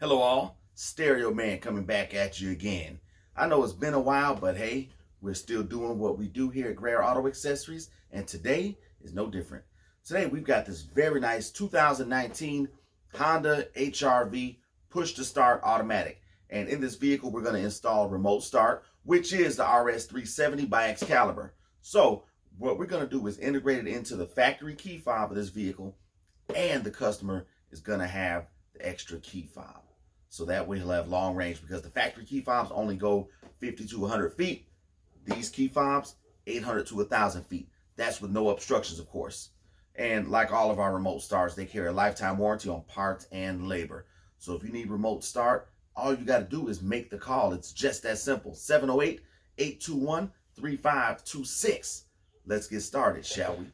Hello all, Stereo Man coming back at you again. I know it's been a while, but hey, we're still doing what we do here at Greer Auto Accessories, and today is no different. Today we've got this very nice 2019 Honda HR-V push to start automatic. And in this vehicle we're going to install remote start, which is the RS370 by Excalibur. So what we're going to do is integrate it into the factory key fob of this vehicle, and the customer is going to have the extra key fob. So that way he'll have long range, because the factory key fobs only go 50 to 100 feet. These key fobs, 800 to 1,000 feet. That's with no obstructions, of course. And like all of our remote starts, they carry a lifetime warranty on parts and labor. So if you need remote start, all you got to do is make the call. It's just that simple. 708-821-3526. Let's get started, shall we?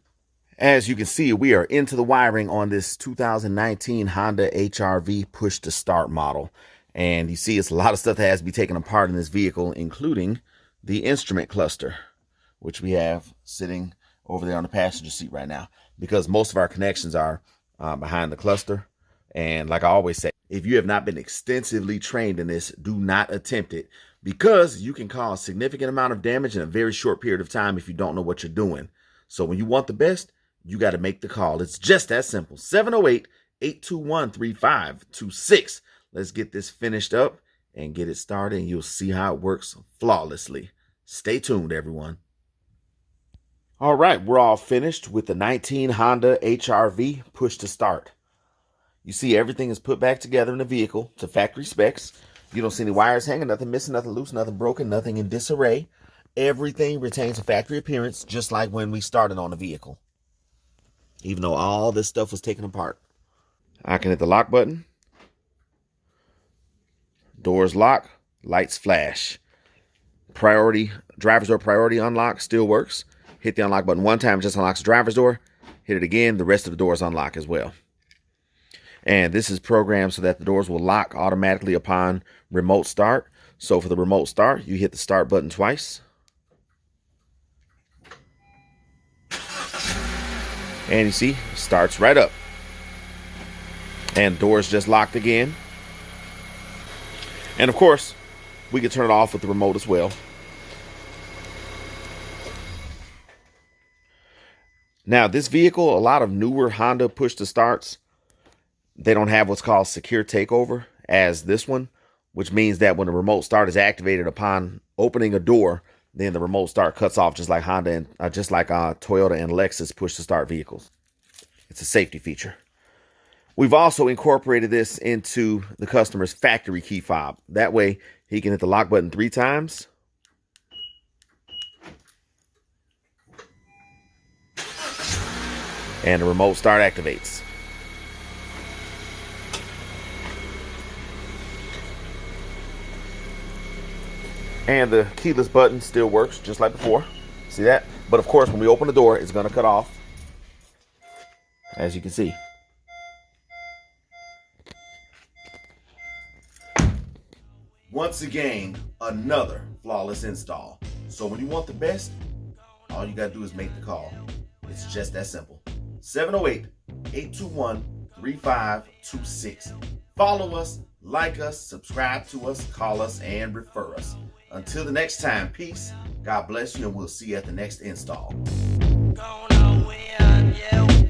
As you can see, we are into the wiring on this 2019 Honda HR-V push to start model. And you see it's a lot of stuff that has to be taken apart in this vehicle, including the instrument cluster, which we have sitting over there on the passenger seat right now, because most of our connections are behind the cluster. And like I always say, if you have not been extensively trained in this, do not attempt it, because you can cause significant amount of damage in a very short period of time if you don't know what you're doing. So when you want the best, you got to make the call. It's just that simple. 708-821-3526. Let's get this finished up and get it started, and you'll see how it works flawlessly. Stay tuned, everyone. All right, we're all finished with the 19 Honda HR-V push to start. You see everything is put back together in the vehicle to factory specs. You don't see any wires hanging, nothing missing, nothing loose, nothing broken, nothing in disarray. Everything retains a factory appearance, just like when we started on the vehicle, even though all this stuff was taken apart. I can hit the lock button. Doors lock, lights flash. Driver's door priority unlock still works. Hit the unlock button one time, it just unlocks the driver's door. Hit it again, the rest of the doors unlock as well. And this is programmed so that the doors will lock automatically upon remote start. So for the remote start, you hit the start button twice. And you see, starts right up. And doors just locked again. And of course, we can turn it off with the remote as well. Now, this vehicle, a lot of newer Honda push to starts, they don't have what's called secure takeover as this one, which means that when the remote start is activated upon opening a door, then the remote start cuts off, just like Honda and Toyota and Lexus push to start vehicles. It's a safety feature. We've also incorporated this into the customer's factory key fob. That way he can hit the lock button 3 times. And the remote start activates. And the keyless button still works just like before. See that? But of course, when we open the door, it's going to cut off, as you can see. Once again, another flawless install. So when you want the best, all you got to do is make the call. It's just that simple. 708-821-3526. Follow us, like us, subscribe to us, call us, and refer us. Until the next time, peace, God bless you, and we'll see you at the next install. Gonna win, yeah.